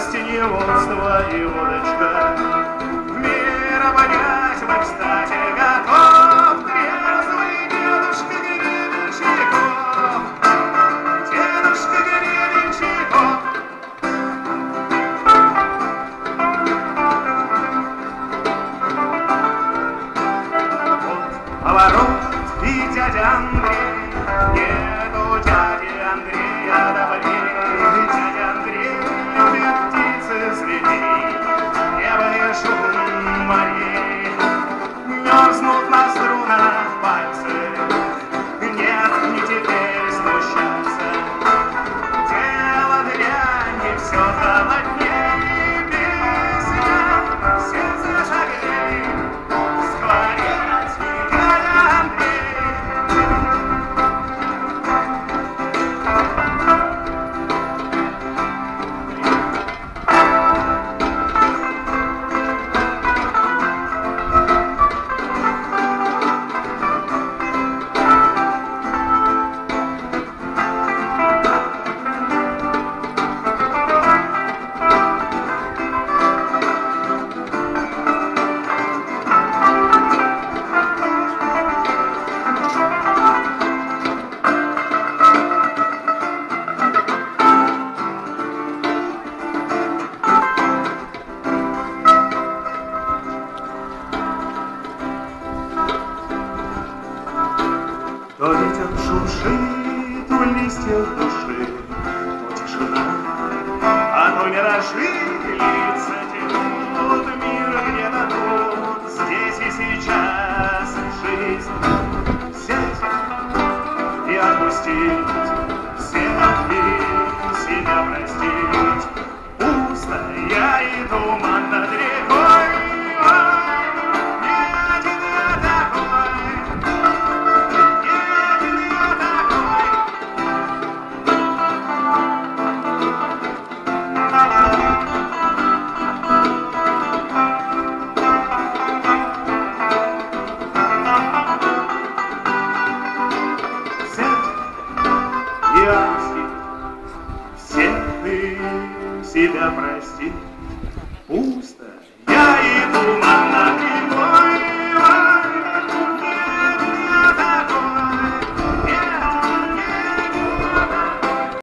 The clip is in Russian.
гостиневодство и водочка. В мир обонять в экстазе готов трезвый дедушка Гребенщиков. Дедушка Гребенщиков. Вот поворот и дядя Андрей. Нету дяди Андрея добрей. Дядя Андрей любит птицы зверей. Небо и шум морей. Мерзнут на струнах пальцы. Нет, не теперь смущаться. Дело дрянь, и все холодней. Песня, сердце шагней. Скворец и дядя Андрей. То ветер шуршит у листьев души, то тишина, а то миражи, лица текут, мир где-то тут, здесь и сейчас жизнь. Сядь и отпустить всех и себя простить. Пусто я и туман над рекой. Себя прости, пусть